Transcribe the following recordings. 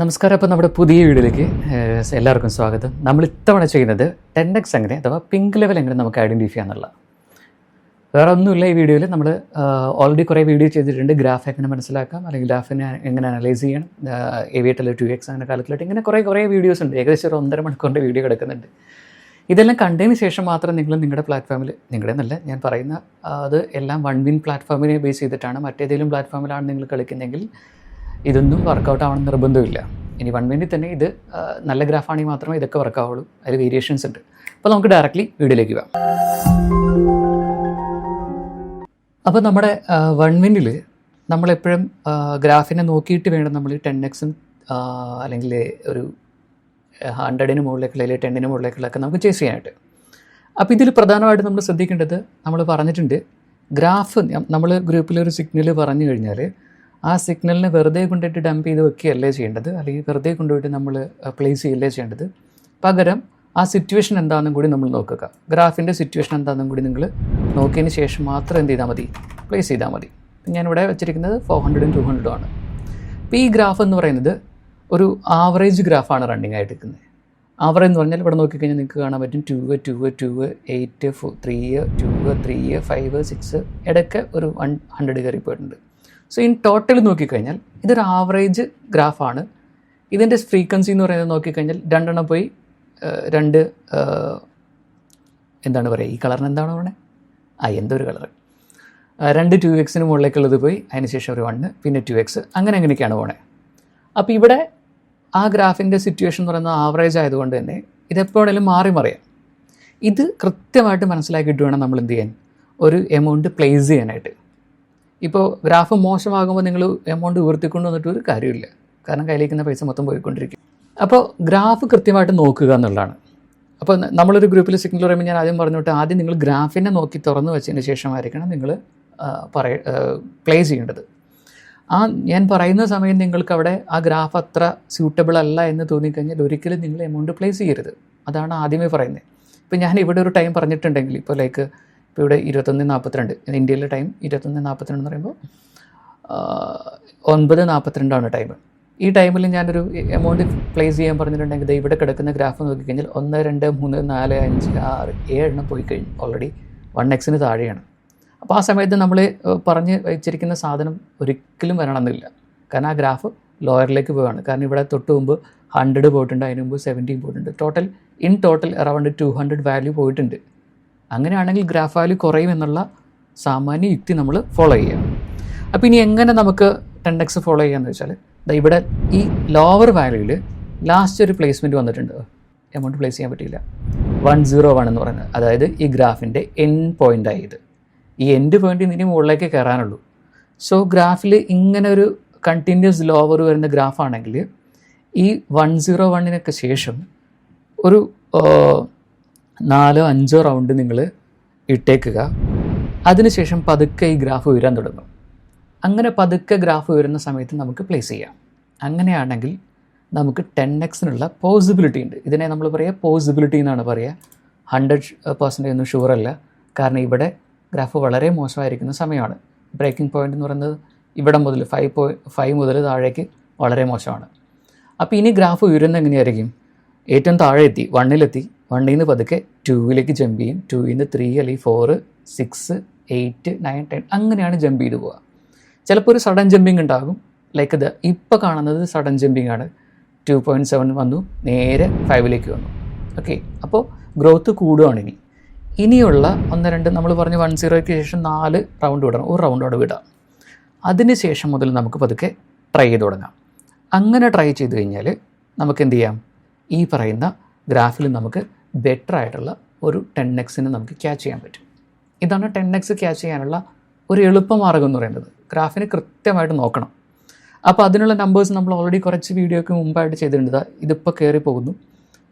നമസ്കാരം. അപ്പോൾ നമ്മുടെ പുതിയ വീഡിയോയിലേക്ക് എല്ലാവർക്കും സ്വാഗതം. നമ്മൾ ഇത്തവണ ചെയ്യുന്നത് 10x എങ്ങനെ അഥവാ പിങ്ക് ലെവൽ എങ്ങനെ നമുക്ക് ഐഡൻറ്റിഫൈ ചെയ്യാന്നുള്ള. വേറെ ഒന്നുമില്ല. ഈ വീഡിയോയിൽ നമ്മൾ ഓൾറെഡി കുറേ വീഡിയോ ചെയ്തിട്ടുണ്ട്. ഗ്രാഫ് എങ്ങനെ മനസ്സിലാക്കാം, അല്ലെങ്കിൽ ഗ്രാഫിനെ എങ്ങനെ അനലൈസ് ചെയ്യണം, AVATL 2x അങ്ങനെ കാൽക്കുലേറ്റ്, ഇങ്ങനെ കുറേ വീഡിയോസ് ഉണ്ട്. ഏകദേശം ഒരു 1.5 മണിക്കൂറിൻ്റെ വീഡിയോ കിടക്കുന്നുണ്ട്. ഇതെല്ലാം കണ്ടതിന് ശേഷം മാത്രം നിങ്ങൾ നിങ്ങളുടെ പ്ലാറ്റ്ഫോമിൽ, നിങ്ങളുടെ എന്നല്ല ഞാൻ പറയുന്ന, അത് എല്ലാം വൺ വിൻ പ്ലാറ്റ്ഫോമിനെ ബേസ് ചെയ്തിട്ടാണ്. മറ്റേതെങ്കിലും പ്ലാറ്റ്ഫോമിലാണ് നിങ്ങൾ കളിക്കുന്നതെങ്കിൽ ഇതൊന്നും വർക്കൗട്ട് ആവണമെന്ന് നിർബന്ധമില്ല. ഇനി വൺ മിനിറ്റ് തന്നെ ഇത് നല്ല ഗ്രാഫാണെങ്കിൽ മാത്രമേ ഇതൊക്കെ വർക്കാവുള്ളൂ. അതിൽ വേരിയേഷൻസ് ഉണ്ട്. അപ്പോൾ നമുക്ക് ഡയറക്റ്റ്ലി വീഡിയോയിലേക്ക് പോകാം. അപ്പോൾ നമ്മുടെ വൺ മിനിറ്റിൽ നമ്മളെപ്പോഴും ഗ്രാഫിനെ നോക്കിയിട്ട് വേണം നമ്മൾ 10x അല്ലെങ്കിൽ ഒരു 100-ന് മുകളിലേക്കുള്ള അല്ലെങ്കിൽ 10-ന് മുകളിലേക്കുള്ളതൊക്കെ നമുക്ക് ചേസ് ചെയ്യാനായിട്ട്. അപ്പോൾ ഇതിൽ പ്രധാനമായിട്ട് നമ്മൾ ശ്രദ്ധിക്കേണ്ടത്, നമ്മൾ പറഞ്ഞിട്ടുണ്ട്, ഗ്രാഫ് നമ്മൾ ഗ്രൂപ്പിലൊരു സിഗ്നൽ പറഞ്ഞു കഴിഞ്ഞാൽ ആ സിഗ്നലിനെ വെറുതെ കൊണ്ടുപോയിട്ട് ഡംപ് ചെയ്ത് വെക്കുകയല്ലേ ചെയ്യേണ്ടത്, അല്ലെങ്കിൽ വെറുതെ കൊണ്ടുപോയിട്ട് നമ്മൾ പ്ലേസ് ചെയ്യല്ലേ ചെയ്യേണ്ടത്. പകരം ആ സിറ്റുവേഷൻ എന്താണെന്നും കൂടി നമ്മൾ നോക്കുക. ഗ്രാഫിൻ്റെ സിറ്റുവേഷൻ എന്താണെന്നും കൂടി നിങ്ങൾ നോക്കിയതിന് ശേഷം മാത്രം എന്ത് ചെയ്താൽ മതി, പ്ലേസ് ചെയ്താൽ മതി. ഞാനിവിടെ വെച്ചിരിക്കുന്നത് 400-ഉം 200-ഉം ആണ്. അപ്പോൾ ഈ ഗ്രാഫ് എന്ന് പറയുന്നത് ഒരു ആവറേജ് ഗ്രാഫാണ് റണ്ണിങ് ആയിട്ട് നിൽക്കുന്നത്. ആവറേജ് എന്ന് പറഞ്ഞാൽ ഇവിടെ നോക്കിക്കഴിഞ്ഞാൽ നിങ്ങൾക്ക് കാണാൻ പറ്റും 2, 8, 3, 2, 3, 5, 6, ഇടയ്ക്ക് ഒരു 100 കയറി പോയിട്ടുണ്ട്. സോ ഇൻ ടോട്ടൽ നോക്കിക്കഴിഞ്ഞാൽ ഇതൊരു ആവറേജ് ഗ്രാഫാണ്. ഇതിൻ്റെ ഫ്രീക്വൻസി എന്ന് പറയുന്നത് നോക്കിക്കഴിഞ്ഞാൽ രണ്ടെണ്ണം പോയി എന്താണ് പറയുക, ഈ കളറിന് എന്താണ് പറയുന്നത്, എന്തൊരു കളറ്, 2 2xന് മുകളിലേക്കുള്ളത് പോയി, അതിനുശേഷം ഒരു 1, പിന്നെ 2x, അങ്ങനെയൊക്കെയാണ് പോണേ. അപ്പോൾ ഇവിടെ ആ ഗ്രാഫിൻ്റെ സിറ്റുവേഷൻ എന്ന് പറയുന്നത് ആവറേജ് ആയതുകൊണ്ട് തന്നെ ഇതെപ്പോഴേലും മാറിമറിയാം. ഇത് കൃത്യമായിട്ട് മനസ്സിലാക്കിയിട്ട് വേണം നമ്മൾ എന്ത് ചെയ്യാൻ, ഒരു എമൗണ്ട് പ്ലേസ് ചെയ്യാനായിട്ട്. ഇപ്പോൾ ഗ്രാഫ് മോശമാകുമ്പോൾ നിങ്ങൾ എമൗണ്ട് ഉയർത്തിക്കൊണ്ട് വന്നിട്ട് ഒരു കാര്യമില്ല, കാരണം കയ്യിലേക്കുന്ന പൈസ മൊത്തം പോയിക്കൊണ്ടിരിക്കും. അപ്പോൾ ഗ്രാഫ് കൃത്യമായിട്ട് നോക്കുക എന്നുള്ളതാണ്. അപ്പോൾ നമ്മളൊരു ഗ്രൂപ്പിൽ സിഗ്നൽ പറയുമ്പോൾ ഞാൻ ആദ്യം പറഞ്ഞിട്ട്, ആദ്യം നിങ്ങൾ ഗ്രാഫിനെ നോക്കി തുറന്ന് വെച്ചതിന് ശേഷമായിരിക്കണം നിങ്ങൾ പ്ലേസ് ചെയ്യേണ്ടത്. ഞാൻ പറയുന്ന സമയം നിങ്ങൾക്ക് അവിടെ ആ ഗ്രാഫ് അത്ര സ്യൂട്ടബിൾ അല്ല എന്ന് തോന്നിക്കഴിഞ്ഞാൽ ഒരിക്കലും നിങ്ങൾ എമൗണ്ട് പ്ലേസ് ചെയ്യരുത്. അതാണ് ആദ്യമേ പറയുന്നത്. ഇപ്പോൾ ഞാൻ ഇവിടെ ഒരു ടൈം പറഞ്ഞിട്ടുണ്ടെങ്കിൽ, ഇപ്പോൾ ഇപ്പോൾ ഇവിടെ 21:42, ഇന്ത്യയിലെ ടൈം 21:42 എന്ന് പറയുമ്പോൾ 9:42 ടൈം. ഈ ടൈമിൽ ഞാനൊരു എമൗണ്ട് പ്ലേസ് ചെയ്യാൻ പറഞ്ഞിട്ടുണ്ടെങ്കിൽ ഇവിടെ കിടക്കുന്ന ഗ്രാഫ് നോക്കിക്കഴിഞ്ഞാൽ 1, 2, 3, 4, 5, 6, 7 എണ്ണം പോയി കഴിഞ്ഞു. ഓൾറെഡി 1xന് താഴെയാണ്. അപ്പോൾ ആ സമയത്ത് നമ്മൾ പറഞ്ഞ് വെച്ചിരിക്കുന്ന സാധനം ഒരിക്കലും വരണമെന്നില്ല, കാരണം ആ ഗ്രാഫ് ലോയറിലേക്ക് പോവുകയാണ്. കാരണം ഇവിടെ തൊട്ട് മുമ്പ് 100 പോയിട്ടുണ്ട്, അതിന് മുമ്പ് 70 പോയിട്ടുണ്ട്. ഇൻ ടോട്ടൽ അറൗണ്ട് 200 വാല്യൂ പോയിട്ടുണ്ട്. അങ്ങനെയാണെങ്കിൽ ഗ്രാഫ് വാല്യൂ കുറയും എന്നുള്ള സാമാന്യ യുക്തി നമ്മൾ ഫോളോ ചെയ്യുക. അപ്പോൾ ഇനി എങ്ങനെ നമുക്ക് 10x ഫോളോ ചെയ്യാമെന്ന് വെച്ചാൽ, ഇവിടെ ഈ ലോവർ വാല്യൂവിൽ ലാസ്റ്റ് ഒരു പ്ലേസ്മെൻറ്റ് വന്നിട്ടുണ്ട്. എമൗണ്ട് പ്ലേസ് ചെയ്യാൻ പറ്റിയില്ല. 101 എന്ന് പറയുന്നത്, അതായത് ഈ ഗ്രാഫിൻ്റെ എൻഡ് പോയിൻ്റ് ആയത്. ഈ എൻഡ് പോയിൻ്റ് ഇനി മുകളിലേക്ക് കയറാനുള്ളൂ. സോ ഗ്രാഫിൽ ഇങ്ങനെ ഒരു കണ്ടിന്യൂസ് ലോവർ വരുന്ന ഗ്രാഫാണെങ്കിൽ ഈ 101-നൊക്കെ ശേഷം ഒരു 4-5 റൗണ്ട് നിങ്ങൾ ഇട്ടേക്കുക. അതിനുശേഷം പതുക്കെ ഈ ഗ്രാഫ് ഉയരാൻ തുടങ്ങും. അങ്ങനെ പതുക്കെ ഗ്രാഫ് ഉയരുന്ന സമയത്ത് നമുക്ക് പ്ലേസ് ചെയ്യാം. അങ്ങനെയാണെങ്കിൽ നമുക്ക് 10xനുള്ള പോസിബിലിറ്റി ഉണ്ട്. ഇതിനെ നമ്മൾ പറയുക പോസിബിലിറ്റി എന്നാണ് പറയുക. 100% ഒന്നും ഷുവറല്ല, കാരണം ഇവിടെ ഗ്രാഫ് വളരെ മോശമായിരിക്കുന്ന സമയമാണ്. ബ്രേക്കിംഗ് പോയിൻ്റ് എന്ന് പറയുന്നത് ഇവിടെ മുതൽ 5 മുതൽ താഴേക്ക് വളരെ മോശമാണ്. അപ്പോൾ ഇനി ഗ്രാഫ് ഉയരുന്ന എങ്ങനെയായിരിക്കും, ഏറ്റവും താഴെ എത്തി 1-ലെത്തി, 1-ൽ പതുക്കെ 2-ലേക്ക് ജമ്പ് ചെയ്യും, 2-ൽ 3 അല്ലെങ്കിൽ 4, 6, 8, 9, 10 അങ്ങനെയാണ് ജമ്പ് ചെയ്ത് പോവുക. ചിലപ്പോൾ ഒരു സഡൻ ജമ്പിങ് ഉണ്ടാകും. ലൈക്ക് ഇത് ഇപ്പോൾ കാണുന്നത് സഡൻ ജമ്പിങ് ആണ്. 2.7 വന്നു, നേരെ 5-ലേക്ക് വന്നു. ഓക്കെ, അപ്പോൾ ഗ്രോത്ത് കൂടുകയാണ്. ഇനിയുള്ള 1, 2 നമ്മൾ പറഞ്ഞ് 10ക്ക് ശേഷം 4 റൗണ്ട് വിടണം, ഒരു റൗണ്ടോടെ വിടാം. അതിന് ശേഷം മുതൽ നമുക്ക് പതുക്കെ ട്രൈ ചെയ്ത് തുടങ്ങാം. അങ്ങനെ ട്രൈ ചെയ്ത് കഴിഞ്ഞാൽ നമുക്ക് എന്ത് ചെയ്യാം, ഈ പറയുന്ന ഗ്രാഫിൽ നമുക്ക് ബെറ്റർ ആയിട്ടുള്ള ഒരു 10xന് നമുക്ക് ക്യാച്ച് ചെയ്യാൻ പറ്റും. ഇതാണ് 10x ക്യാച്ച് ചെയ്യാനുള്ള ഒരു എളുപ്പമാർഗ്ഗം എന്ന് പറയുന്നത്. ഗ്രാഫിന് കൃത്യമായിട്ട് നോക്കണം. അപ്പോൾ അതിനുള്ള നമ്പേഴ്സ് നമ്മൾ ഓൾറെഡി കുറച്ച് വീഡിയോയ്ക്ക് മുമ്പായിട്ട് ചെയ്തിട്ടുണ്ട്. ഇതിപ്പോൾ കയറി പോകുന്നു.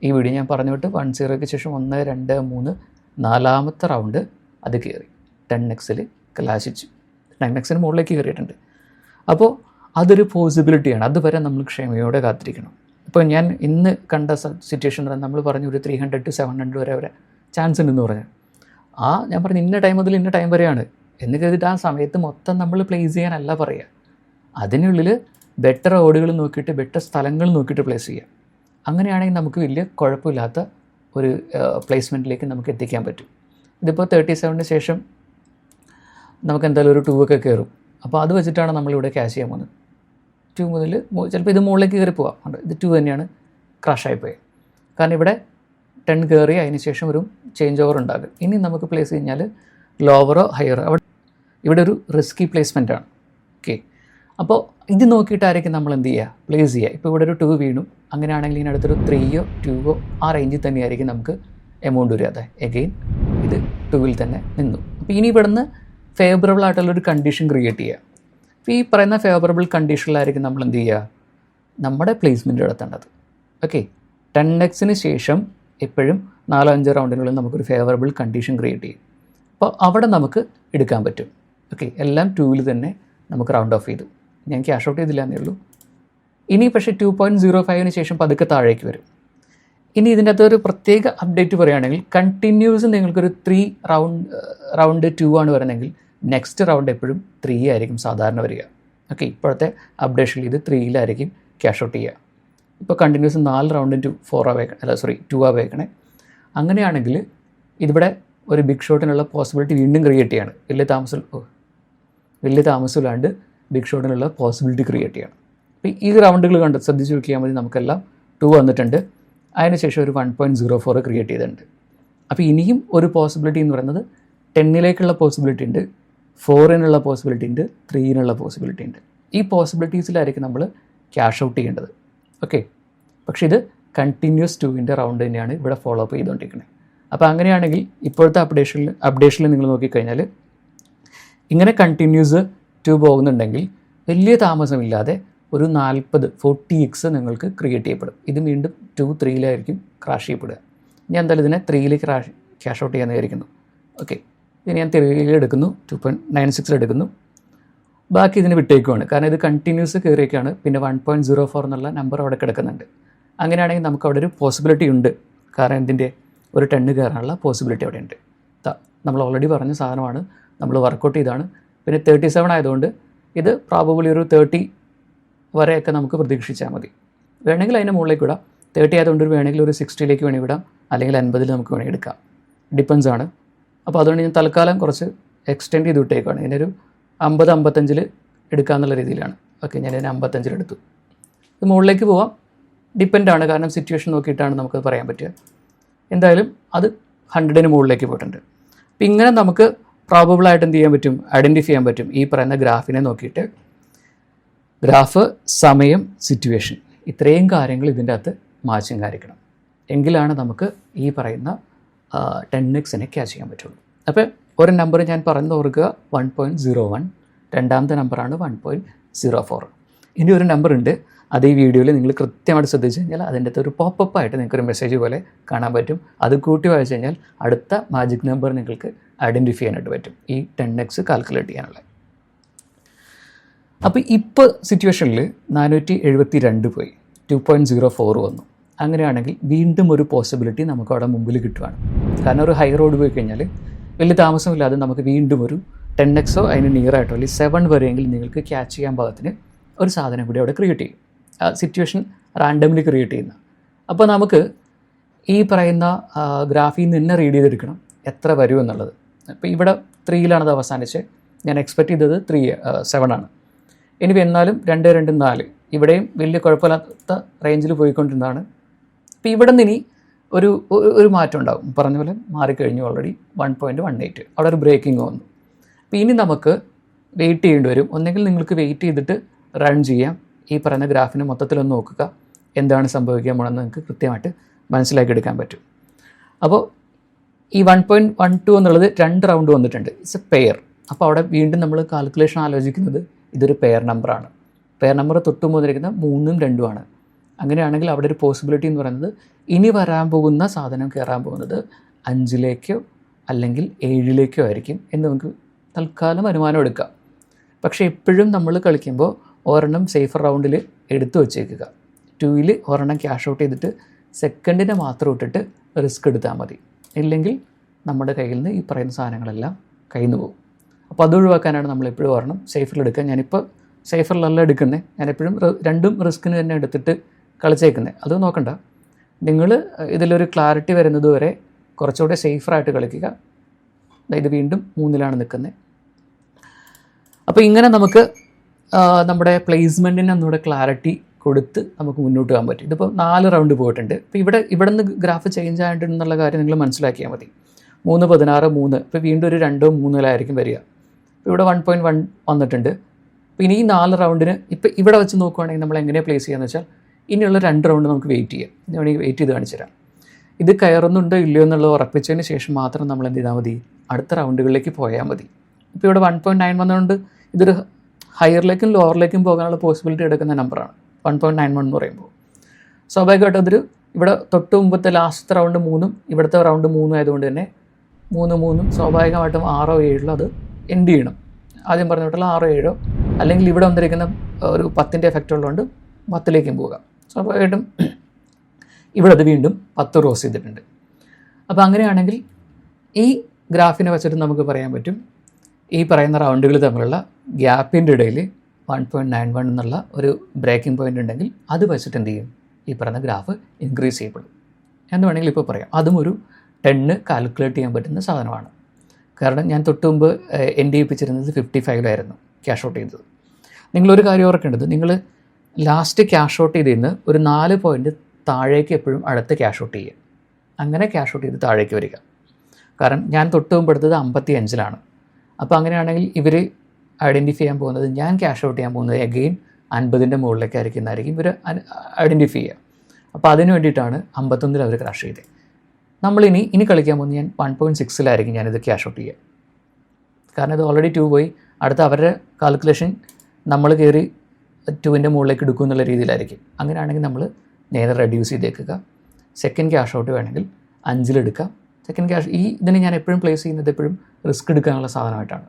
ഈ വീഡിയോ ഞാൻ പറഞ്ഞു വിട്ട് 10ക്ക് ശേഷം 1, 2, 3 4ാമത്തെ റൗണ്ട് അത് കയറി 10xൽ കലാശിച്ചു. 10xന് മുകളിലേക്ക് കയറിയിട്ടുണ്ട്. അപ്പോൾ അതൊരു പോസിബിലിറ്റിയാണ്. അതുവരെ നമ്മൾ ക്ഷമയോടെ കാത്തിരിക്കണം. ഇപ്പോൾ ഞാൻ ഇന്ന് കണ്ട സിറ്റുവേഷൻ നമ്മൾ പറഞ്ഞു ഒരു 300 to 700 വരെ ചാൻസ് ഉണ്ടെന്ന് പറഞ്ഞു. ഞാൻ പറഞ്ഞു ഇന്ന ടൈം മുതൽ ഇന്ന ടൈം വരെയാണ് എന്ന് കരുതിയിട്ട് ആ സമയത്ത് മൊത്തം നമ്മൾ പ്ലേസ് ചെയ്യാനല്ല പറയുക. അതിനുള്ളിൽ ബെറ്റർ ഓടുകൾ നോക്കിയിട്ട് ബെറ്റർ സ്ഥലങ്ങൾ നോക്കിയിട്ട് പ്ലേസ് ചെയ്യുക. അങ്ങനെയാണെങ്കിൽ നമുക്ക് വലിയ കുഴപ്പമില്ലാത്ത ഒരു പ്ലേസ്മെൻറ്റിലേക്ക് നമുക്ക് എത്തിക്കാൻ പറ്റും. ഇതിപ്പോൾ 37 ശേഷം നമുക്ക് എന്തായാലും ഒരു 2 ഒക്കെ കയറും. അപ്പോൾ അത് വെച്ചിട്ടാണ് നമ്മളിവിടെ ക്യാച്ച് ചെയ്യാൻ പോകുന്നത്. 2 മുതൽ ചിലപ്പോൾ ഇത് മുകളിലേക്ക് കയറി പോകാം. ഇത് 2 തന്നെയാണ് ക്രാഷായിപ്പോയത്. കാരണം ഇവിടെ 10 കയറി അതിന് ശേഷം ഒരു ചേഞ്ച് ഓവർ ഉണ്ടാകും. ഇനി നമുക്ക് പ്ലേസ് കഴിഞ്ഞാൽ ലോവറോ ഹയറോ ഇവിടെ ഒരു റിസ്കി പ്ലേസ്മെൻറ്റാണ്. ഓക്കെ, അപ്പോൾ ഇത് നോക്കിയിട്ടായിരിക്കും നമ്മൾ എന്ത് ചെയ്യുക, പ്ലേസ് ചെയ്യുക. ഇപ്പോൾ ഇവിടെ ഒരു 2 വീണു, അങ്ങനെയാണെങ്കിൽ ഇതിനടുത്തൊരു 3യോ 2ഓ ആ റേഞ്ചിൽ തന്നെയായിരിക്കും നമുക്ക് എമൗണ്ട് വരിക. അതെ, എഗെയിൻ ഇത് 2വിൽ തന്നെ നിന്നു. അപ്പോൾ ഇനി ഇവിടുന്ന് ഫേവറബിൾ ആയിട്ടുള്ളൊരു കണ്ടീഷൻ ക്രിയേറ്റ് ചെയ്യുക. അപ്പോൾ ഈ പറയുന്ന ഫേവറബിൾ കണ്ടീഷനിലായിരിക്കും നമ്മൾ എന്ത് ചെയ്യുക, നമ്മുടെ പ്ലേസ്മെൻറ്റ് നടത്തേണ്ടത്. ഓക്കെ, 10x ശേഷം എപ്പോഴും 4-5 റൗണ്ടിനുള്ളിൽ നമുക്കൊരു ഫേവറബിൾ കണ്ടീഷൻ ക്രിയേറ്റ് ചെയ്യും. അപ്പോൾ അവിടെ നമുക്ക് എടുക്കാൻ പറ്റും. ഓക്കെ, എല്ലാം 2വിൽ തന്നെ നമുക്ക് റൗണ്ട് ഓഫ് ചെയ്തു. ഞാൻ ക്യാഷ് ഔട്ട് ചെയ്തില്ല എന്നേ ഉള്ളൂ. ഇനി പക്ഷേ 2.05 ശേഷം പതുക്കെ താഴേക്ക് വരും. ഇനി ഇതിൻ്റെ അകത്തൊരു പ്രത്യേക അപ്ഡേറ്റ് പറയുകയാണെങ്കിൽ കണ്ടിന്യൂസ് നിങ്ങൾക്കൊരു 3 റൗണ്ട് 2 ആണ് വരുന്നതെങ്കിൽ നെക്സ്റ്റ് റൗണ്ട് എപ്പോഴും 3 ആയിരിക്കും സാധാരണ വരിക. ഓക്കെ, ഇപ്പോഴത്തെ അപ്ഡേഷനിൽ ഇത് 3ലായിരിക്കും ക്യാഷ് ഔട്ട് ചെയ്യുക. ഇപ്പോൾ കണ്ടിന്യൂസ് 4 റൗണ്ട് 2 ആ വേക്കണേ. അങ്ങനെയാണെങ്കിൽ ഇതിവിടെ ഒരു ബിഗ് ഷോട്ടിനുള്ള പോസിബിലിറ്റി വീണ്ടും ക്രിയേറ്റ് ചെയ്യാണ്. വലിയ താമസമില്ലാണ്ട് ബിഗ് ഷോട്ടിനുള്ള പോസിബിലിറ്റി ക്രിയേറ്റ് ചെയ്യണം. അപ്പോൾ ഈ റൗണ്ടുകൾ ശ്രദ്ധിച്ച് നോക്കിയാൽ മതി. നമുക്കെല്ലാം 2 വന്നിട്ടുണ്ട്. അതിനുശേഷം ഒരു 1.04 ക്രിയേറ്റ് ചെയ്തിട്ടുണ്ട്. അപ്പോൾ ഇനിയും ഒരു പോസിബിലിറ്റി എന്ന് പറയുന്നത് 10ലേക്കുള്ള പോസിബിലിറ്റി ഉണ്ട്, 4നുള്ള പോസിബിലിറ്റി ഉണ്ട്, 3നുള്ള പോസിബിലിറ്റി ഉണ്ട്. ഈ പോസിബിലിറ്റീസിലായിരിക്കും നമ്മൾ ക്യാഷ് ഔട്ട് ചെയ്യേണ്ടത്. ഓക്കെ, പക്ഷേ ഇത് കണ്ടിന്യൂസ് 2ൻ്റെ റൗണ്ട് തന്നെയാണ് ഇവിടെ ഫോളോ അപ്പ് ചെയ്തുകൊണ്ടിരിക്കുന്നത്. അപ്പോൾ അങ്ങനെയാണെങ്കിൽ ഇപ്പോഴത്തെ അപ്ഡേഷനിൽ നിങ്ങൾ നോക്കിക്കഴിഞ്ഞാൽ ഇങ്ങനെ കണ്ടിന്യൂസ് 2 പോകുന്നുണ്ടെങ്കിൽ വലിയ താമസമില്ലാതെ ഒരു 40x നിങ്ങൾക്ക് ക്രിയേറ്റ് ചെയ്യപ്പെടും. ഇത് വീണ്ടും 2-3ലായിരിക്കും ക്രാഷ് ചെയ്യപ്പെടുക. ഞാൻ എന്തായാലും ഇതിനെ 3ലേക്ക് ക്യാഷ് ഔട്ട് ചെയ്യാൻ വിചാരിക്കുന്നു. ഓക്കെ, ഇത് ഞാൻ 3 എടുക്കുന്നു, 2.96 എടുക്കുന്നു, ബാക്കി ഇതിന് വിട്ടേക്കുവാണ്. കാരണം ഇത് കണ്ടിന്യൂസ് കയറിയൊക്കെയാണ്. പിന്നെ 1.04 എന്നുള്ള നമ്പർ അവിടെ കിടക്കുന്നുണ്ട്. അങ്ങനെയാണെങ്കിൽ നമുക്ക് അവിടെ ഒരു പോസിബിലിറ്റി ഉണ്ട്. കാരണം ഇതിൻ്റെ ഒരു 10 കയറാനുള്ള പോസിബിലിറ്റി അവിടെ ഉണ്ട്. നമ്മൾ ഓൾറെഡി പറഞ്ഞ സാധനമാണ്, നമ്മൾ വർക്കൗട്ട് ചെയ്താണ്. പിന്നെ 37 ആയതുകൊണ്ട് ഇത് പ്രോബബിളി ഒരു 30 വരെയൊക്കെ നമുക്ക് പ്രതീക്ഷിച്ചാൽ മതി. വേണമെങ്കിൽ അതിൻ്റെ മുകളിലേക്ക് വിടാം. 30 ആയതുകൊണ്ട് വേണമെങ്കിൽ ഒരു 60ലേക്ക് വേണമെങ്കിൽ വിടാം, അല്ലെങ്കിൽ 50 നമുക്ക് വേണമെങ്കിൽ എടുക്കാം. ഡിപ്പെൻസ് ആണ്. അപ്പോൾ അതുകൊണ്ട് ഞാൻ തൽക്കാലം കുറച്ച് എക്സ്റ്റെൻഡ് ചെയ്ത് വിട്ടേക്കാണ്. ഇതിനൊരു 50-55 എടുക്കാമെന്നുള്ള രീതിയിലാണ്. ഓക്കെ, ഞാൻ ഇതിനെ 55 എടുത്തു. ഇത് മുകളിലേക്ക് പോവാം, ഡിപ്പെൻഡാണ്. കാരണം സിറ്റുവേഷൻ നോക്കിയിട്ടാണ് നമുക്ക് പറയാൻ പറ്റുക. എന്തായാലും അത് 100ന് മുകളിലേക്ക് പോയിട്ടുണ്ട്. അപ്പം ഇങ്ങനെ നമുക്ക് പ്രോബബിളായിട്ട് എന്ത് ചെയ്യാൻ പറ്റും, ഐഡൻറ്റിഫൈ ചെയ്യാൻ പറ്റും. ഈ പറയുന്ന ഗ്രാഫിനെ നോക്കിയിട്ട് ഗ്രാഫ്, സമയം, സിറ്റുവേഷൻ, ഇത്രയും കാര്യങ്ങൾ ഇതിൻ്റെ അകത്ത് മാച്ചിങ് ആയിരിക്കണം. എങ്കിലാണ് നമുക്ക് ഈ പറയുന്ന 10x ക്യാച്ച് ചെയ്യാൻ പറ്റുള്ളൂ. അപ്പോൾ ഒരു നമ്പർ ഞാൻ പറഞ്ഞു ഓർക്കുക, 1.01. രണ്ടാമത്തെ നമ്പറാണ് 1.04. ഇനി ഒരു നമ്പർ ഉണ്ട്, അത് ഈ വീഡിയോയിൽ നിങ്ങൾ കൃത്യമായിട്ട് ശ്രദ്ധിച്ച് കഴിഞ്ഞാൽ അതിൻ്റെ അകത്ത് ഒരു പോപ്പപ്പ് ആയിട്ട് നിങ്ങൾക്കൊരു മെസ്സേജ് പോലെ കാണാൻ പറ്റും. അത് കൂട്ടി വായിച്ചു കഴിഞ്ഞാൽ അടുത്ത മാജിക് നമ്പർ നിങ്ങൾക്ക് ഐഡൻറ്റിഫൈ ചെയ്യാനായിട്ട് പറ്റും, ഈ 10x കാൽക്കുലേറ്റ് ചെയ്യാനുള്ള. അപ്പോൾ ഇപ്പോൾ സിറ്റുവേഷനിൽ 472 പോയി, 2.04 വന്നു. അങ്ങനെയാണെങ്കിൽ വീണ്ടും ഒരു പോസിബിലിറ്റി നമുക്ക് അവിടെ മുമ്പിൽ കിട്ടുവാണ്. കാരണം ഒരു ഹൈ റോഡ് പോയി കഴിഞ്ഞാൽ വലിയ താമസമില്ലാതെ നമുക്ക് വീണ്ടും ഒരു 10xോ അതിന് നിയറായിട്ടോ അല്ലെങ്കിൽ 7 വരെയെങ്കിലും നിങ്ങൾക്ക് ക്യാച്ച് ചെയ്യാൻ പാകത്തിന് ഒരു സാധനം കൂടി അവിടെ ക്രിയേറ്റ് ചെയ്യും. ആ സിറ്റുവേഷൻ റാൻഡംലി ക്രിയേറ്റ് ചെയ്യുന്ന. അപ്പോൾ നമുക്ക് ഈ പറയുന്ന ഗ്രാഫിൽ നിന്ന് തന്നെ റീഡ് ചെയ്തെടുക്കണം എത്ര വരുമെന്നുള്ളത്. അപ്പോൾ ഇവിടെ 3ലാണ് അത് അവസാനിച്ച്. ഞാൻ എക്സ്പെക്റ്റ് ചെയ്തത് 7 ആണ്. ഇനി എന്നാലും 2, 2, 4 ഇവിടെയും വലിയ കുഴപ്പമില്ലാത്ത റേഞ്ചിൽ പോയിക്കൊണ്ടിരുന്നതാണ്. അപ്പോൾ ഇവിടെ നിന്ന് ഇനി ഒരു മാറ്റം ഉണ്ടാകും. പറഞ്ഞ പോലെ മാറിക്കഴിഞ്ഞു ഓൾറെഡി. 1.18 അവിടെ ഒരു ബ്രേക്കിംഗ് വന്നു. അപ്പോൾ ഇനി നമുക്ക് വെയിറ്റ് ചെയ്യേണ്ടി വരും. ഒന്നെങ്കിൽ നിങ്ങൾക്ക് വെയിറ്റ് ചെയ്തിട്ട് റൺ ചെയ്യാം. ഈ പറയുന്ന ഗ്രാഫിനെ മൊത്തത്തിലൊന്ന് നോക്കുക, എന്താണ് സംഭവിക്കാൻ പോകണമെന്ന് നിങ്ങൾക്ക് കൃത്യമായിട്ട് മനസ്സിലാക്കി എടുക്കാൻ പറ്റും. അപ്പോൾ ഈ 1.12 എന്നുള്ളത് 2 റൗണ്ട് വന്നിട്ടുണ്ട്. It's A pair. അപ്പോൾ അവിടെ വീണ്ടും നമ്മൾ കാൽക്കുലേഷൻ ആലോചിക്കുന്നത് ഇതൊരു പെയർ നമ്പറാണ്. പെയർ നമ്പർ തൊട്ട് പോന്നിരിക്കുന്നത് 3ഉം 2ഉം ആണ്. അങ്ങനെയാണെങ്കിൽ അവിടെ ഒരു പോസിബിലിറ്റി എന്ന് പറയുന്നത് ഇനി വരാൻ പോകുന്ന സാധനം കയറാൻ പോകുന്നത് 5ലേക്കോ അല്ലെങ്കിൽ 7ലേക്കോ ആയിരിക്കും എന്ന് നമുക്ക് തൽക്കാലം അനുമാനം എടുക്കാം. പക്ഷേ എപ്പോഴും നമ്മൾ കളിക്കുമ്പോൾ ഒരെണ്ണം സേഫർ റൗണ്ടിൽ എടുത്തു വച്ചേക്കുക. 2ൽ ഒരെണ്ണം ക്യാഷ് ഔട്ട് ചെയ്തിട്ട് സെക്കൻഡിനെ മാത്രം ഇട്ടിട്ട് റിസ്ക് എടുത്താൽ മതി. ഇല്ലെങ്കിൽ നമ്മുടെ കയ്യിൽ നിന്ന് ഈ പറയുന്ന സാധനങ്ങളെല്ലാം കയ്യിൽ നിന്ന് പോകും. അപ്പോൾ അത് ഒഴിവാക്കാനാണ് നമ്മളെപ്പോഴും ഒരെണ്ണം സേഫറിൽ എടുക്കുക. ഞാനിപ്പോൾ സേഫറിലല്ല എടുക്കുന്നത്. ഞാൻ എപ്പോഴും രണ്ടും റിസ്കിന് തന്നെ എടുത്തിട്ട് കളിച്ചേക്കുന്നത്. അത് നോക്കണ്ട. നിങ്ങൾ ഇതിലൊരു ക്ലാരിറ്റി വരുന്നത് വരെ കുറച്ചുകൂടെ സേഫറായിട്ട് കളിക്കുക. ഇത് വീണ്ടും 3-ലാണ് നിൽക്കുന്നത്. അപ്പോൾ ഇങ്ങനെ നമുക്ക് നമ്മുടെ പ്ലേസ്മെൻറ്റിന് ഒന്നുകൂടെ ക്ലാരിറ്റി കൊടുത്ത് നമുക്ക് മുന്നോട്ട് പോകാൻ പറ്റും. ഇതിപ്പോൾ 4 റൗണ്ട് പോയിട്ടുണ്ട്. ഇപ്പോൾ ഇവിടെ നിന്ന് ഗ്രാഫ് ചേഞ്ച് ആയിട്ടുണ്ടെന്നുള്ള കാര്യം നിങ്ങൾ മനസ്സിലാക്കിയാൽ മതി. 3, 16, 3. ഇപ്പോൾ വീണ്ടും ഒരു 2, 3 വരിക. ഇപ്പോൾ ഇവിടെ 1.1 വന്നിട്ടുണ്ട്. അപ്പോൾ ഇനി ഈ 4 റൗണ്ടിന് ഇപ്പോൾ ഇവിടെ വെച്ച് നോക്കുകയാണെങ്കിൽ നമ്മൾ എങ്ങനെ പ്ലേസ് ചെയ്യാന്ന് വെച്ചാൽ ഇനിയുള്ള 2 റൗണ്ട് നമുക്ക് വെയിറ്റ് ചെയ്യാം. ഞാൻ വേണമെങ്കിൽ വെയിറ്റ് ചെയ്ത് കാണിച്ചു തരാം. ഇത് കയറുന്നുണ്ടോ ഇല്ലയോ എന്നുള്ളത് ഉറപ്പിച്ചതിന് ശേഷം മാത്രം നമ്മൾ എന്ത് ചെയ്താൽ മതി, അടുത്ത റൗണ്ടുകളിലേക്ക് പോയാൽ മതി. ഇപ്പോൾ ഇവിടെ 1.9 വന്നതുകൊണ്ട് ഇതൊരു ഹയറിലേക്കും ലോവറിലേക്കും പോകാനുള്ള പോസിബിലിറ്റി എടുക്കുന്ന നമ്പറാണ് 1.91 എന്ന് പറയുമ്പോൾ. സ്വാഭാവികമായിട്ടും അതൊരു ഇവിടെ തൊട്ട് മുമ്പത്തെ ലാസ്റ്റത്തെ റൗണ്ട് 3ഉം ഇവിടുത്തെ റൗണ്ട് 3 ആയതുകൊണ്ട് തന്നെ 3 സ്വാഭാവികമായിട്ടും 6 or 7 അത് എൻഡ് ചെയ്യണം. ആദ്യം പറഞ്ഞിട്ടുള്ള 6 or 7, അല്ലെങ്കിൽ ഇവിടെ വന്നിരിക്കുന്ന ഒരു 10ൻ്റെ എഫക്റ്റ് ഉള്ളതുകൊണ്ട് 10ലേക്കും പോകാം. സ്വാഭാവികമായിട്ടും ഇവിടെ അത് വീണ്ടും 10 ക്രോസ് ചെയ്തിട്ടുണ്ട്. അപ്പോൾ അങ്ങനെയാണെങ്കിൽ ഈ ഗ്രാഫിനെ വെച്ചിട്ട് നമുക്ക് പറയാൻ പറ്റും ഈ പറയുന്ന റൗണ്ടുകൾ തമ്മിലുള്ള ഗ്യാപ്പിൻ്റെ ഇടയിൽ 1.91 എന്നുള്ള ഒരു ബ്രേക്കിംഗ് പോയിൻ്റ് ഉണ്ടെങ്കിൽ അത് വെച്ചിട്ട് എന്ത് ചെയ്യും, ഈ പറയുന്ന ഗ്രാഫ് ഇൻക്രീസ് ചെയ്യപ്പെടും എന്ന് വേണമെങ്കിൽ ഇപ്പോൾ പറയാം. അതും ഒരു 10 കാൽക്കുലേറ്റ് ചെയ്യാൻ പറ്റുന്ന സാധനമാണ്. കാരണം ഞാൻ തൊട്ട് മുമ്പ് എൻഡ് ചെയ്യിപ്പിച്ചിരുന്നത് 55-ലായിരുന്നു ക്യാഷ് ഔട്ട് ചെയ്തത്. നിങ്ങളൊരു കാര്യം ഓർക്കേണ്ടത്, നിങ്ങൾ ലാസ്റ്റ് ക്യാഷ് ഔട്ട് ചെയ്തതിന് ഒരു 4 പോയിൻ്റ് താഴേക്ക് എപ്പോഴും അടുത്ത് ക്യാഷ് ഔട്ട് ചെയ്യുക. അങ്ങനെ ക്യാഷ് ഔട്ട് ചെയ്ത് താഴേക്ക് വരിക. കാരണം ഞാൻ തൊട്ട് മുമ്പ് എടുത്തത് 55-ലാണ്. അപ്പോൾ അങ്ങനെയാണെങ്കിൽ ഇവർ ഐഡൻറ്റിഫൈ ചെയ്യാൻ പോകുന്നത്, ഞാൻ ക്യാഷ് ഔട്ട് ചെയ്യാൻ പോകുന്നത് അഗെയിൻ 50ൻ്റെ മുകളിലേക്കായിരിക്കുന്നതായിരിക്കും ഇവർ ഐഡൻറ്റിഫൈ ചെയ്യുക. അപ്പോൾ അതിന് വേണ്ടിയിട്ടാണ് 51-ൽ അവർ ക്രാഷ് ചെയ്തത്. നമ്മളിനി കളിക്കാൻ പോകുന്നത് ഞാൻ 1.6-ലായിരിക്കും ഞാനിത് ക്യാഷ് ഔട്ട് ചെയ്യുക. കാരണം ഇത് ഓൾറെഡി 2 പോയി. അടുത്ത അവരുടെ കാൽക്കുലേഷൻ നമ്മൾ കയറി 2ൻ്റെ മുകളിലേക്ക് എടുക്കും എന്നുള്ള രീതിയിലായിരിക്കും. അങ്ങനെയാണെങ്കിൽ നമ്മൾ നേരെ റെഡ്യൂസ് ചെയ്തേക്കുക. സെക്കൻഡ് ക്യാഷ് ഔട്ട് വേണമെങ്കിൽ 5-ലെടുക്കാം. സെക്കൻഡ് ക്യാഷ് ഇതിന് ഞാൻ എപ്പോഴും പ്ലേസ് ചെയ്യുന്നത് എപ്പോഴും റിസ്ക് എടുക്കാനുള്ള സാധനമായിട്ടാണ്.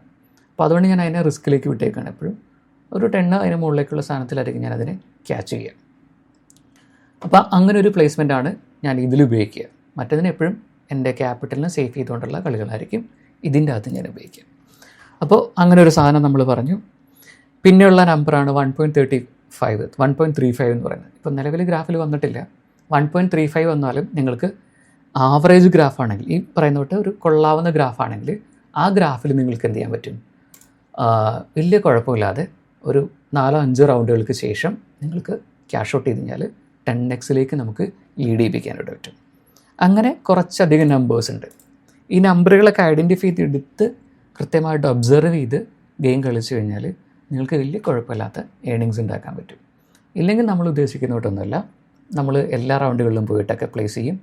അപ്പോൾ അതുകൊണ്ട് ഞാൻ അതിനെ റിസ്ക്കിലേക്ക് വിട്ടേക്കാണ്. എപ്പോഴും ഒരു 10 അതിന് മുകളിലേക്കുള്ള സാധനത്തിലായിരിക്കും ഞാനതിനെ ക്യാച്ച് ചെയ്യുക. അപ്പോൾ അങ്ങനെ ഒരു പ്ലേസ്മെൻറ്റാണ് ഞാൻ ഇതിൽ ഉപയോഗിക്കുക. മറ്റതിന് എപ്പോഴും എൻ്റെ ക്യാപിറ്റലിനെ സേഫ് ചെയ്തുകൊണ്ടുള്ള കളികളായിരിക്കും ഇതിൻ്റെ അകത്ത് ഞാൻ ഉപയോഗിക്കുക. അപ്പോൾ അങ്ങനെ ഒരു സാധനം നമ്മൾ പറഞ്ഞു. പിന്നെയുള്ള നമ്പറാണ് 1.35 1.35 എന്ന് പറയുന്നത്. ഇപ്പോൾ നിലവിൽ ഗ്രാഫിൽ വന്നിട്ടില്ല. 1.35 വന്നാലും നിങ്ങൾക്ക് ആവറേജ് ഗ്രാഫാണെങ്കിൽ, ഈ പറയുന്ന തൊട്ട് ഒരു കൊള്ളാവുന്ന ഗ്രാഫാണെങ്കിൽ ആ ഗ്രാഫിൽ നിങ്ങൾക്ക് എന്ത് ചെയ്യാൻ പറ്റും, വലിയ കുഴപ്പമില്ലാതെ ഒരു 4-5 റൗണ്ടുകൾക്ക് ശേഷം നിങ്ങൾക്ക് ക്യാഷ് ഔട്ട് ചെയ്ത് കഴിഞ്ഞാൽ 10x നമുക്ക് ലീഡ് ചെയ്യിപ്പിക്കാനായിട്ട് പറ്റും. അങ്ങനെ കുറച്ചധികം നമ്പേഴ്സ് ഉണ്ട്. ഈ നമ്പറുകളൊക്കെ ഐഡൻറ്റിഫൈ ചെയ്തെടുത്ത് കൃത്യമായിട്ട് ഒബ്സർവ് ചെയ്ത് ഗെയിം കളിച്ചു കഴിഞ്ഞാൽ നിങ്ങൾക്ക് വലിയ കുഴപ്പമില്ലാത്ത ഏണിങ്സ് ഉണ്ടാക്കാൻ പറ്റും. ഇല്ലെങ്കിൽ നമ്മൾ ഉദ്ദേശിക്കുന്നതൊന്നുമല്ല, നമ്മൾ എല്ലാ റൗണ്ടുകളിലും പോയിട്ടൊക്കെ പ്ലേസ് ചെയ്യും.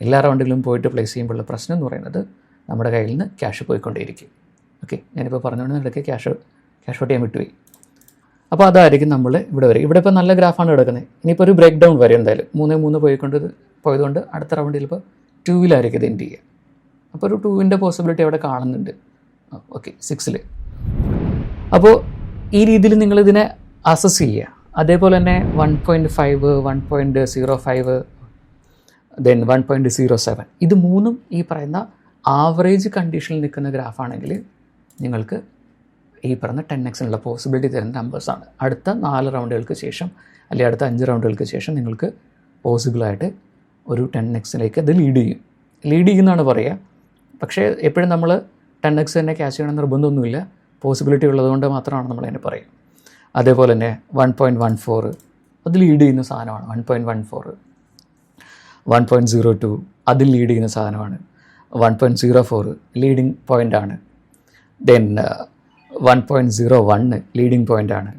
എല്ലാ റൗണ്ടുകളിലും പോയിട്ട് പ്ലേസ് ചെയ്യുമ്പോഴുള്ള പ്രശ്നം എന്ന് പറയുന്നത് നമ്മുടെ കയ്യിൽ നിന്ന് ക്യാഷ് പോയിക്കൊണ്ടേയിരിക്കും. ഓക്കെ, ഞാനിപ്പോൾ പറഞ്ഞുകൊണ്ട് ഇടയ്ക്ക് ക്യാഷ് ഔട്ട് ചെയ്യാൻ വിട്ടുപോയി. അപ്പോൾ അതായിരിക്കും നമ്മൾ ഇവിടെ വരെ. ഇവിടെ ഇപ്പോൾ നല്ല ഗ്രാഫാണ് കിടക്കുന്നത്. ഇനിയിപ്പോൾ ഒരു ബ്രേക്ക് ഡൗൺ വരും എന്തായാലും. 3 പോയതുകൊണ്ട് അടുത്ത റൗണ്ടിൽ ഇപ്പോൾ 2-ലായിരിക്കും ഇത് എൻഡ് ചെയ്യുക. അപ്പോൾ ഒരു 2ൻ്റെ പോസിബിലിറ്റി അവിടെ കാണുന്നുണ്ട്. ഓക്കെ, 6-ൽ. അപ്പോൾ ഈ രീതിയിൽ നിങ്ങളിതിനെ അസസ് ചെയ്യുക. അതേപോലെ തന്നെ 1.5, 1.05, ദെൻ 1.07, ഇത് 3ഉം ഈ പറയുന്ന ആവറേജ് കണ്ടീഷനിൽ നിൽക്കുന്ന ഗ്രാഫാണെങ്കിൽ നിങ്ങൾക്ക് ഈ പറഞ്ഞ 10x പോസിബിലിറ്റി തരുന്ന നമ്പേഴ്സാണ്. അടുത്ത 4 റൗണ്ടുകൾക്ക് ശേഷം അല്ലെങ്കിൽ അടുത്ത 5 റൗണ്ടുകൾക്ക് ശേഷം നിങ്ങൾക്ക് പോസിബിളായിട്ട് ഒരു 10x അത് ലീഡ് ചെയ്യുന്നതാണ് പറയുക. പക്ഷേ എപ്പോഴും നമ്മൾ 10x തന്നെ ക്യാച്ച് ചെയ്യണമെന്ന് നിർബന്ധമൊന്നുമില്ല. പോസിബിലിറ്റി ഉള്ളതുകൊണ്ട് മാത്രമാണ് നമ്മളതിനെ പറയുക. അതേപോലെ തന്നെ 1.14 അത് ലീഡ് ചെയ്യുന്ന സാധനമാണ്. 1.14, 1.02 അതിൽ ലീഡ് ചെയ്യുന്ന സാധനമാണ്. 1.04 ലീഡിങ് പോയിൻ്റാണ്. ദെൻ 1.01 ലീഡിങ് പോയിൻ്റാണ്.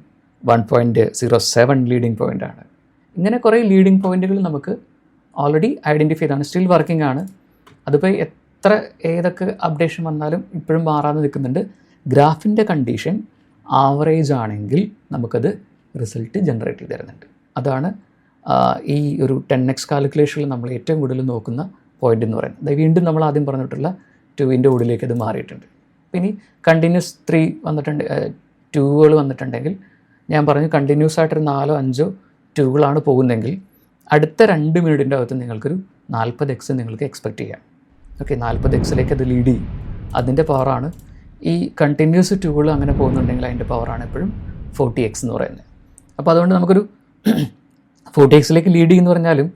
1.07 ലീഡിങ് പോയിൻ്റാണ്. ഇങ്ങനെ കുറേ ലീഡിങ് പോയിൻറ്റുകൾ നമുക്ക് ഓൾറെഡി ഐഡൻറ്റിഫൈ ചെയ്താണ്. സ്റ്റിൽ വർക്കിംഗ് ആണ്. അതിപ്പോൾ ഏതൊക്കെ അപ്ഡേഷൻ വന്നാലും ഇപ്പോഴും മാറാതെ നിൽക്കുന്നുണ്ട്. ഗ്രാഫിൻ്റെ കണ്ടീഷൻ ആവറേജ് ആണെങ്കിൽ നമുക്കത് റിസൾട്ട് ജനറേറ്റ് ചെയ്ത് തരുന്നുണ്ട്. അതാണ് ഈ ഒരു 10x കാൽക്കുലേഷനിൽ നമ്മൾ ഏറ്റവും കൂടുതൽ നോക്കുന്ന പോയിൻ്റ് എന്ന് പറയുന്നത്. വീണ്ടും നമ്മൾ ആദ്യം പറഞ്ഞിട്ടുള്ള 2ൻ്റെ ഉള്ളിലേക്ക് അത് മാറിയിട്ടുണ്ട്. പിന്നെ കണ്ടിന്യൂസ് 3 വന്നിട്ടുണ്ട്, 2കൾ വന്നിട്ടുണ്ടെങ്കിൽ ഞാൻ പറഞ്ഞു കണ്ടിന്യൂസ് ആയിട്ടൊരു 4-5 2കളാണ് പോകുന്നതെങ്കിൽ അടുത്ത 2 മിനിറ്റിൻ്റെ അകത്ത് നിങ്ങൾക്കൊരു 40x നിങ്ങൾക്ക് എക്സ്പെക്റ്റ് ചെയ്യാം. ഓക്കെ, 40x അത് ലീഡ് ചെയ്യും. അതിൻ്റെ പവറാണ്. ഈ കണ്ടിന്യൂസ് 2കൾ അങ്ങനെ പോകുന്നുണ്ടെങ്കിൽ അതിൻ്റെ പവറാണ് എപ്പോഴും 40x എന്ന് പറയുന്നത്. അപ്പോൾ അതുകൊണ്ട് നമുക്കൊരു 40x ലീഡ് ചെയ്യുമെന്ന് പറഞ്ഞാലും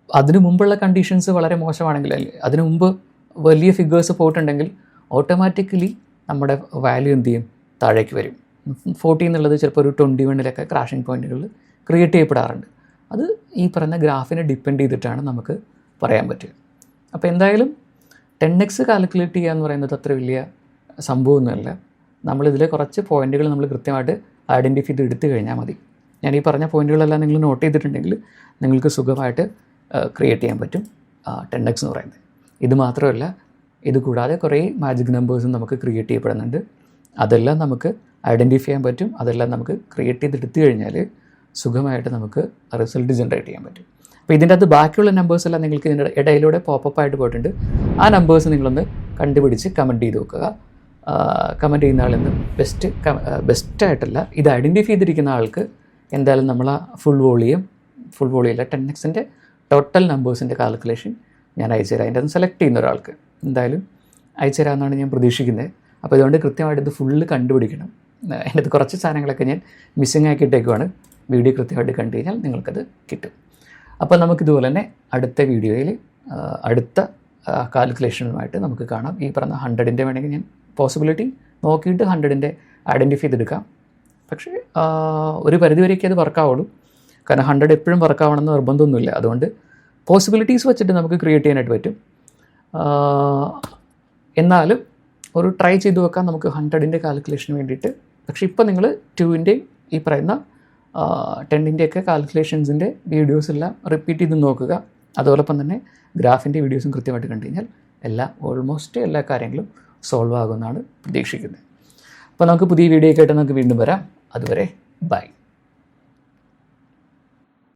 അതിനു മുമ്പുള്ള കണ്ടീഷൻസ് വളരെ മോശമാണെങ്കിൽ, അതിനു മുമ്പ് വലിയ ഫിഗേഴ്സ് പോയിട്ടുണ്ടെങ്കിൽ ഓട്ടോമാറ്റിക്കലി നമ്മുടെ വാല്യൂ എന്ത് ചെയ്യും, താഴേക്ക് വരും. 40 എന്നുള്ളത് ചിലപ്പോൾ ഒരു 21 ക്രാഷിംഗ് പോയിൻറ്റുകൾ ക്രിയേറ്റ് ചെയ്യപ്പെടാറുണ്ട്. അത് ഈ പറഞ്ഞ ഗ്രാഫിനെ ഡിപ്പെൻഡ് ചെയ്തിട്ടാണ് നമുക്ക് പറയാൻ പറ്റുക. അപ്പോൾ എന്തായാലും 10x കാൽക്കുലേറ്റ് ചെയ്യുക എന്ന് പറയുന്നത് അത്ര വലിയ സംഭവമൊന്നുമല്ല. നമ്മളിതിൽ കുറച്ച് പോയിൻറ്റുകൾ നമ്മൾ കൃത്യമായിട്ട് ഐഡൻറ്റിഫൈ ചെയ്ത് എടുത്തു കഴിഞ്ഞാൽ മതി. ഞാൻ ഈ പറഞ്ഞ പോയിൻറ്റുകളെല്ലാം നിങ്ങൾ നോട്ട് ചെയ്തിട്ടുണ്ടെങ്കിൽ നിങ്ങൾക്ക് സുഖമായിട്ട് ക്രിയേറ്റ് ചെയ്യാൻ പറ്റും 10x എന്ന് പറയുന്നത്. ഇത് മാത്രമല്ല, ഇത് കൂടാതെ കുറേ മാജിക് നമ്പേഴ്സും നമുക്ക് ക്രിയേറ്റ് ചെയ്യപ്പെടുന്നുണ്ട്. അതെല്ലാം നമുക്ക് ഐഡൻറ്റിഫൈ ചെയ്യാൻ പറ്റും. അതെല്ലാം നമുക്ക് ക്രിയേറ്റ് ചെയ്തെടുത്തു കഴിഞ്ഞാൽ സുഖമായിട്ട് നമുക്ക് റിസൾട്ട് ജനറേറ്റ് ചെയ്യാൻ പറ്റും. അപ്പോൾ ഇതിൻ്റെ അകത്ത് ബാക്കിയുള്ള നമ്പേഴ്സെല്ലാം നിങ്ങൾക്ക് ഇതിൻ്റെ ഇടയിലൂടെ പോപ്പപ്പ് ആയിട്ട് പോയിട്ടുണ്ട്. ആ നമ്പേഴ്സ് നിങ്ങളൊന്ന് കണ്ടുപിടിച്ച് കമൻറ്റ് ചെയ്ത് നോക്കുക. കമൻറ്റ് ചെയ്യുന്ന ആളിന്ന് ബെസ്റ്റായിട്ടല്ല, ഇത് ഐഡൻറ്റിഫൈ ചെയ്തിരിക്കുന്ന ആൾക്ക് എന്തായാലും നമ്മൾ ആ ഫുൾ വോളിയല്ല 10xൻ്റെ ടോട്ടൽ നമ്പേഴ്സിൻ്റെ കാൽക്കുലേഷൻ ഞാൻ അയച്ചുതരാം. അതിൻ്റെ അത് സെലക്ട് ചെയ്യുന്ന ഒരാൾക്ക് എന്തായാലും അയച്ചുതരാമെന്നാണ് ഞാൻ പ്രതീക്ഷിക്കുന്നത്. അപ്പോൾ അതുകൊണ്ട് കൃത്യമായിട്ട് ഇത് ഫുള്ള് കണ്ടുപിടിക്കണം. എൻ്റെ അത് കുറച്ച് സാധനങ്ങളൊക്കെ ഞാൻ മിസ്സിങ് ആക്കിയിട്ടേക്കുവാണ്. വീഡിയോ കൃത്യമായിട്ട് കണ്ടു കഴിഞ്ഞാൽ നിങ്ങൾക്കത് കിട്ടും. അപ്പോൾ നമുക്കിതുപോലെ തന്നെ അടുത്ത വീഡിയോയിൽ അടുത്ത കാൽക്കുലേഷനുമായിട്ട് നമുക്ക് കാണാം. ഈ പറഞ്ഞ 100ൻ്റെ വേണമെങ്കിൽ ഞാൻ പോസിബിലിറ്റി നോക്കിയിട്ട് 100ൻ്റെ ഐഡൻറ്റിഫൈ ചെയ്തെടുക്കാം. പക്ഷേ ഒരു പരിധിവരെയൊക്കെ അത് വർക്കാവുള്ളൂ. കാരണം 100 എപ്പോഴും വർക്കാവണമെന്ന് നിർബന്ധമൊന്നുമില്ല. അതുകൊണ്ട് പോസിബിലിറ്റീസ് വെച്ചിട്ട് നമുക്ക് ക്രിയേറ്റ് ചെയ്യാനായിട്ട് പറ്റും. എന്നാലും ഒരു ട്രൈ ചെയ്ത് വെക്കാം നമുക്ക് 100ൻ്റെ കാൽക്കുലേഷന് വേണ്ടിയിട്ട്. പക്ഷേ ഇപ്പോൾ നിങ്ങൾ 2ൻ്റെയും ഈ പറയുന്ന 10ൻ്റെയൊക്കെ കാൽക്കുലേഷൻസിൻ്റെ വീഡിയോസ് എല്ലാം റിപ്പീറ്റ് ചെയ്ത് നോക്കുക. അതോടൊപ്പം തന്നെ ഗ്രാഫിൻ്റെ വീഡിയോസും കൃത്യമായിട്ട് കണ്ടു കഴിഞ്ഞാൽ ഓൾമോസ്റ്റ് എല്ലാ കാര്യങ്ങളും സോൾവ് ആകുമെന്നാണ് പ്രതീക്ഷിക്കുന്നത്. അപ്പോൾ നമുക്ക് പുതിയ വീഡിയോ ആയിട്ട് നമുക്ക് വീണ്ടും വരാം. അതുവരെ ബൈ.